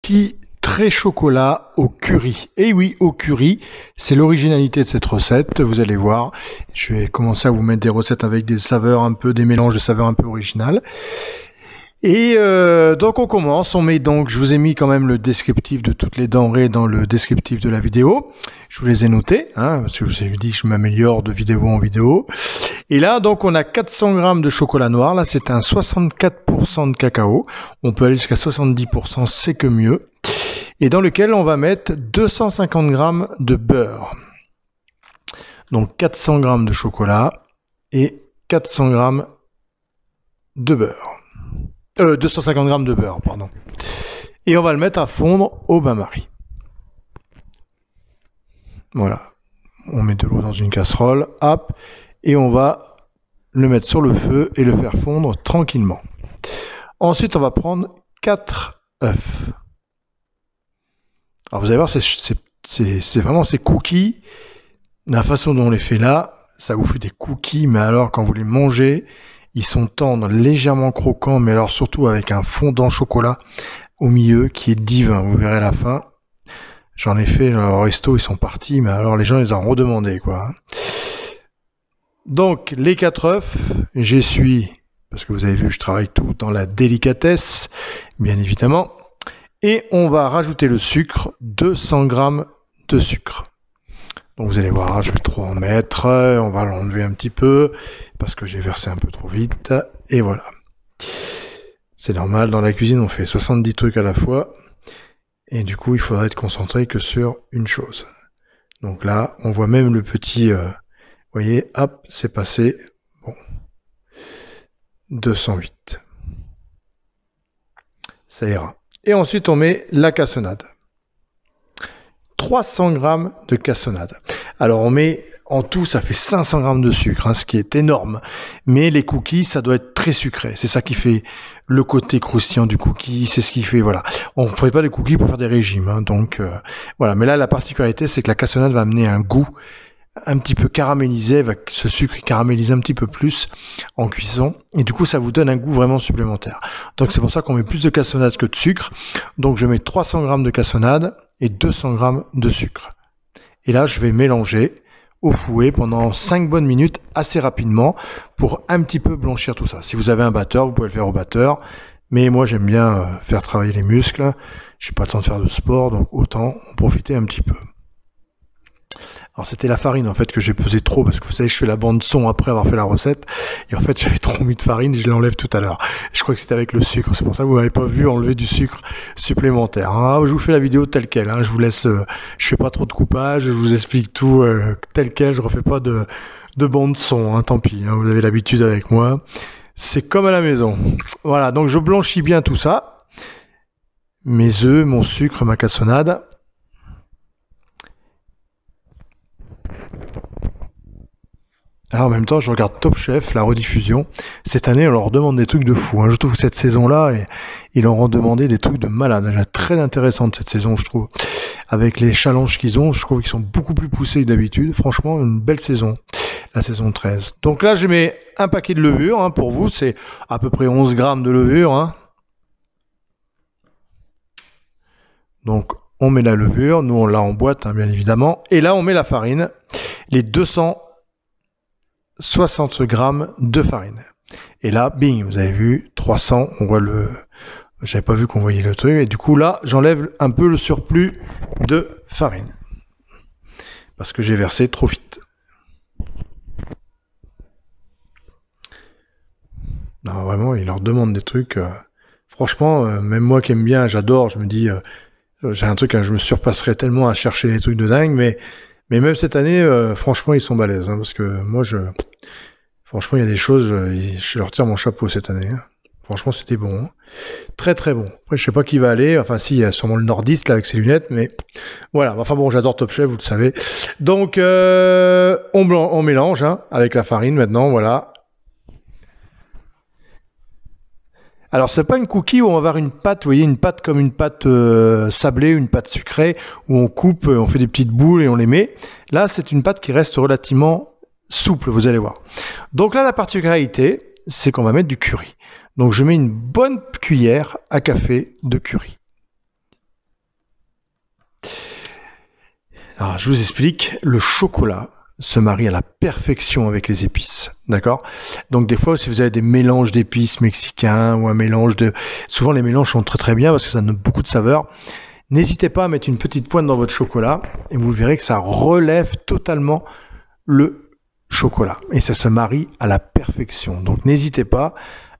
cookies très chocolat au curry. Et oui, au curry, c'est l'originalité de cette recette. Vous allez voir, je vais commencer à vous mettre des recettes avec des saveurs un peu, des mélanges de saveurs un peu originales. Et donc on commence, on met donc, je vous ai mis quand même le descriptif de toutes les denrées dans le descriptif de la vidéo. Je vous les ai notés, parce que je vous ai dit que je m'améliore de vidéo en vidéo. Et là, donc, on a 400 grammes de chocolat noir. Là, c'est un 64% de cacao. On peut aller jusqu'à 70%, c'est que mieux. Et dans lequel on va mettre 250 grammes de beurre. Donc, 400 grammes de chocolat et 400 grammes de beurre. 250 grammes de beurre, pardon. Et on va le mettre à fondre au bain-marie. Voilà. On met de l'eau dans une casserole, hop, et on va le mettre sur le feu et le faire fondre tranquillement. Ensuite, on va prendre 4 œufs. Alors vous allez voir, c'est vraiment ces cookies, la façon dont on les fait là, ça vous fait des cookies, mais alors quand vous les mangez, ils sont tendres, légèrement croquants, mais alors surtout avec un fondant chocolat au milieu qui est divin. Vous verrez à la fin. J'en ai fait au resto, ils sont partis, mais alors les gens ils en ont redemandé quoi. Donc les 4 œufs, j'essuie, parce que vous avez vu, je travaille tout dans la délicatesse, bien évidemment. Et on va rajouter le sucre, 200 grammes de sucre. Donc vous allez voir, je vais trop en mettre, on va l'enlever un petit peu, parce que j'ai versé un peu trop vite, et voilà. C'est normal, dans la cuisine on fait 70 trucs à la fois, et du coup il faudrait être concentré que sur une chose. Donc là, on voit même le petit, vous voyez, hop, c'est passé, bon, 208. Ça ira. Et ensuite on met la cassonade. 300 grammes de cassonade. Alors on met en tout, ça fait 500 grammes de sucre, ce qui est énorme. Mais les cookies, ça doit être très sucré. C'est ça qui fait le côté croustillant du cookie. C'est ce qui fait, voilà. On ne fait pas des cookies pour faire des régimes, donc voilà. Mais là, la particularité, c'est que la cassonade va amener un goût un petit peu caramélisé, avec ce sucre caramélisé un petit peu plus en cuisson, et du coup ça vous donne un goût vraiment supplémentaire. Donc c'est pour ça qu'on met plus de cassonade que de sucre. Donc je mets 300 grammes de cassonade et 200 grammes de sucre. Et là je vais mélanger au fouet pendant 5 bonnes minutes assez rapidement pour un petit peu blanchir tout ça. Si vous avez un batteur, vous pouvez le faire au batteur, mais moi j'aime bien faire travailler les muscles. Je n'ai pas le temps de faire de sport, donc autant en profiter un petit peu. Alors c'était la farine en fait que j'ai pesé trop, parce que vous savez je fais la bande son après avoir fait la recette, et en fait j'avais trop mis de farine, je l'enlève tout à l'heure. Je crois que c'était avec le sucre, c'est pour ça que vous m'avez pas vu enlever du sucre supplémentaire. Je vous fais la vidéo telle quelle, je vous laisse, je fais pas trop de coupage, je vous explique tout tel quel, je refais pas de bande son, tant pis, vous avez l'habitude avec moi, c'est comme à la maison. Voilà, donc je blanchis bien tout ça, mes œufs, mon sucre, ma cassonade. Alors en même temps, je regarde Top Chef, la rediffusion. Cette année, on leur demande des trucs de fou. Je trouve que cette saison-là, ils leur ont demandé des trucs de malade. Elle est très intéressante cette saison, je trouve. Avec les challenges qu'ils ont, je trouve qu'ils sont beaucoup plus poussés que d'habitude. Franchement, une belle saison, la saison 13. Donc là, je mets un paquet de levure. Pour vous, c'est à peu près 11 grammes de levure. Donc, on met la levure. Nous, on l'a en boîte, bien évidemment. Et là, on met la farine. Les 260 grammes de farine. Et là, bing, vous avez vu, 300, on voit le... J'avais pas vu qu'on voyait le truc. Et du coup, là, j'enlève un peu le surplus de farine. Parce que j'ai versé trop vite. Non, vraiment, ils leur demandent des trucs... Franchement, même moi qui aime bien, j'adore, je me dis... j'ai un truc, je me surpasserais tellement à chercher des trucs de dingue, mais même cette année, franchement, ils sont balèzes, parce que moi, franchement, il y a des choses, je leur tire mon chapeau cette année. Franchement, c'était bon. Très, très bon. Après, je sais pas qui va aller. Enfin, si, il y a sûrement le nordiste, là, avec ses lunettes, mais voilà. Enfin bon, j'adore Top Chef, vous le savez. Donc, on mélange, avec la farine, maintenant, voilà. Alors, c'est pas une cookie où on va avoir une pâte, vous voyez, une pâte comme une pâte sablée, une pâte sucrée, où on coupe, on fait des petites boules et on les met. Là, c'est une pâte qui reste relativement souple, vous allez voir. Donc là, la particularité, c'est qu'on va mettre du curry. Donc, je mets une bonne cuillère à café de curry. Alors, je vous explique, le chocolat se marie à la perfection avec les épices, d'accord? Donc, des fois, si vous avez des mélanges d'épices mexicains ou un mélange de... Souvent, les mélanges sont très très bien parce que ça donne beaucoup de saveur. N'hésitez pas à mettre une petite pointe dans votre chocolat et vous verrez que ça relève totalement le chocolat. Et ça se marie à la perfection. Donc, n'hésitez pas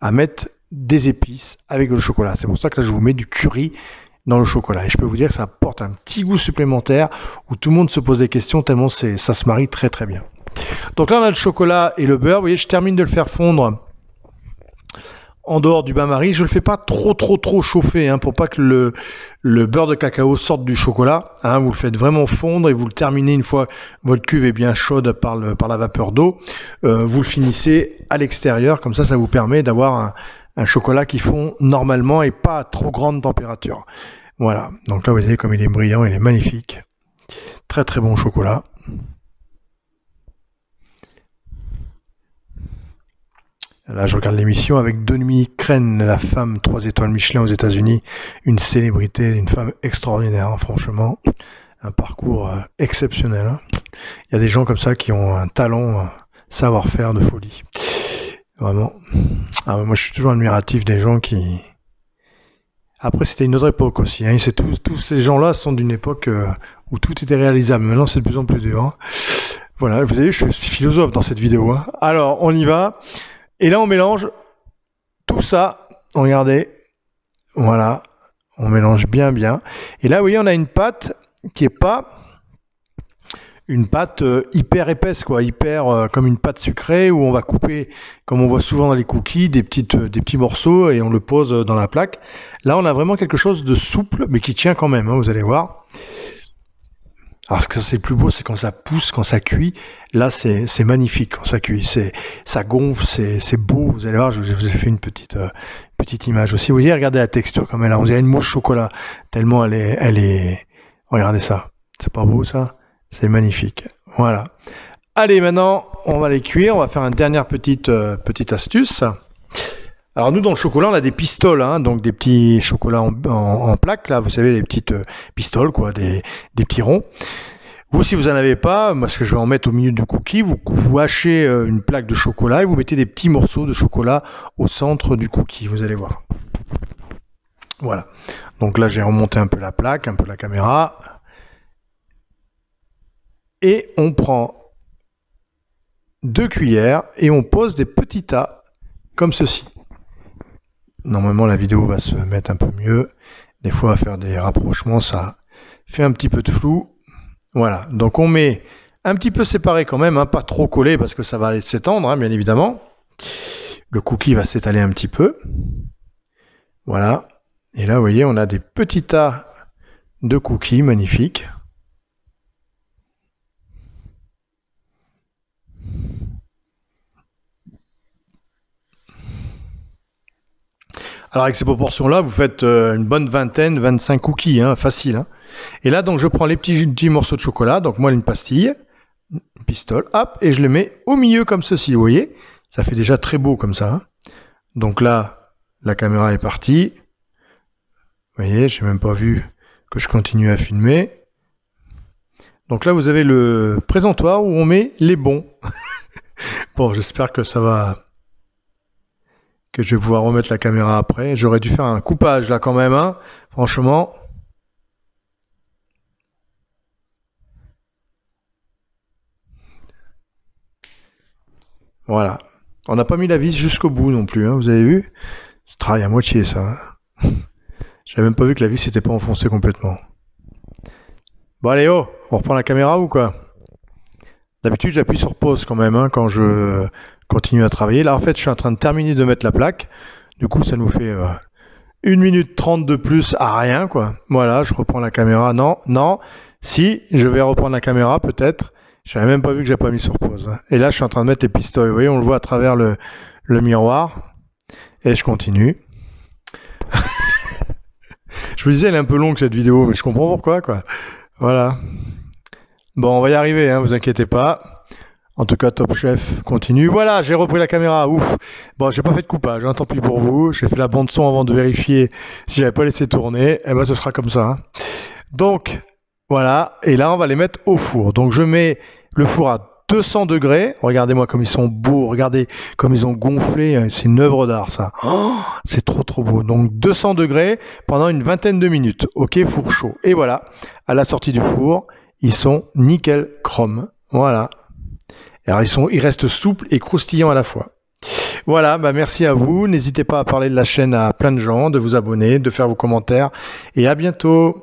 à mettre des épices avec le chocolat. C'est pour ça que là, je vous mets du curry dans le chocolat. Et je peux vous dire que ça apporte un petit goût supplémentaire où tout le monde se pose des questions tellement ça se marie très très bien. Donc là, on a le chocolat et le beurre. Vous voyez, je termine de le faire fondre en dehors du bain-marie. Je le fais pas trop chauffer hein, pour pas que le beurre de cacao sorte du chocolat. Hein, vous le faites vraiment fondre et vous le terminez une fois votre cuve est bien chaude par la vapeur d'eau. Vous le finissez à l'extérieur. Comme ça vous permet d'avoir un chocolat qui fond normalement et pas à trop grande température. Voilà, donc là vous voyez comme il est brillant, il est magnifique. Très très bon chocolat. Là je regarde l'émission avec Dominique Crène, la femme 3 étoiles Michelin aux États-Unis, une célébrité, une femme extraordinaire, hein, franchement. Un parcours exceptionnel. Hein. Il y a des gens comme ça qui ont un talent, un savoir-faire de folie. Vraiment. Ah, moi, je suis toujours admiratif des gens qui... Après, c'était une autre époque aussi. Hein. Tous ces gens-là sont d'une époque où tout était réalisable. Maintenant, c'est de plus en plus dur. Hein. Voilà, vous avez vu, je suis philosophe dans cette vidéo. Hein. Alors, on y va. Et là, on mélange tout ça. Regardez. Voilà. On mélange bien. Et là, vous voyez, on a une pâte qui est pas... une pâte hyper épaisse, quoi, comme une pâte sucrée où on va couper, comme on voit souvent dans les cookies, des petits morceaux et on le pose dans la plaque. Là, on a vraiment quelque chose de souple, mais qui tient quand même, hein, vous allez voir. Alors, ce que c'est le plus beau, c'est quand ça pousse, quand ça cuit. Là, c'est magnifique quand ça cuit. Ça gonfle, c'est beau. Vous allez voir, je vous ai fait une petite image aussi. Vous voyez, regardez la texture comme elle est. On dirait une mousse chocolat, tellement elle est... Regardez ça. C'est pas beau, ça? C'est magnifique. Voilà. Allez, maintenant, on va les cuire. On va faire une dernière petite astuce. Alors, nous, dans le chocolat, on a des pistoles, hein, donc des petits chocolats en plaques, là, vous savez, les petites pistoles, quoi, des petits ronds. Vous, si vous n'en avez pas, moi, ce que je vais en mettre au milieu du cookie, vous hachez une plaque de chocolat et vous mettez des petits morceaux de chocolat au centre du cookie, vous allez voir. Voilà. Donc là, j'ai remonté un peu la plaque, un peu la caméra. Et on prend 2 cuillères et on pose des petits tas comme ceci. Normalement, la vidéo va se mettre un peu mieux. Des fois, à faire des rapprochements, ça fait un petit peu de flou. Voilà, donc on met un petit peu séparé quand même, hein, pas trop collé parce que ça va s'étendre, hein, bien évidemment. Le cookie va s'étaler un petit peu. Voilà, et là, vous voyez, on a des petits tas de cookies magnifiques. Alors avec ces proportions-là, vous faites une bonne 25 cookies, hein, facile. Hein. Et là, donc, je prends les petits morceaux de chocolat, donc moi, une pastille, une pistole, hop, et je les mets au milieu comme ceci, vous voyez. Ça fait déjà très beau comme ça. Hein. Donc là, la caméra est partie. Vous voyez, j'ai même pas vu que je continue à filmer. Donc là, vous avez le présentoir où on met les bons. Bon, j'espère que ça va... que je vais pouvoir remettre la caméra après. J'aurais dû faire un coupage là quand même, hein, franchement. Voilà. On n'a pas mis la vis jusqu'au bout non plus, hein, vous avez vu? C'est travail à moitié ça. Hein. J'avais même pas vu que la vis n'était pas enfoncée complètement. Bon allez, oh, on reprend la caméra ou quoi? D'habitude j'appuie sur pause quand même, hein, quand je continue à travailler. Là en fait je suis en train de terminer de mettre la plaque. Du coup ça nous fait 1 minute 30 de plus à rien, quoi. Voilà, je reprends la caméra. Non. Si, je vais reprendre la caméra peut-être. Je n'avais même pas vu que j'ai pas mis sur pause. Et là je suis en train de mettre les pistolets. Vous voyez, on le voit à travers le miroir. Et je continue. Je me disais, elle est un peu longue cette vidéo, mais je comprends pourquoi, quoi. Voilà. Bon, on va y arriver, hein, vous inquiétez pas. En tout cas, Top Chef continue. Voilà, j'ai repris la caméra, ouf. Bon, j'ai pas fait de coupage, hein, tant pis pour vous. J'ai fait la bande son avant de vérifier si j'avais pas laissé tourner. Et ben, ce sera comme ça. Hein. Donc, Voilà, et là on va les mettre au four. Donc je mets le four à 200 degrés. Regardez-moi comme ils sont beaux, regardez comme ils ont gonflé. C'est une œuvre d'art ça. Oh, c'est trop trop beau. Donc 200 degrés pendant une vingtaine de minutes. Ok, four chaud. Et voilà, à la sortie du four, ils sont nickel chrome. Voilà. Alors ils restent souples et croustillants à la fois. Voilà, bah merci à vous. N'hésitez pas à parler de la chaîne à plein de gens, de vous abonner, de faire vos commentaires. Et à bientôt.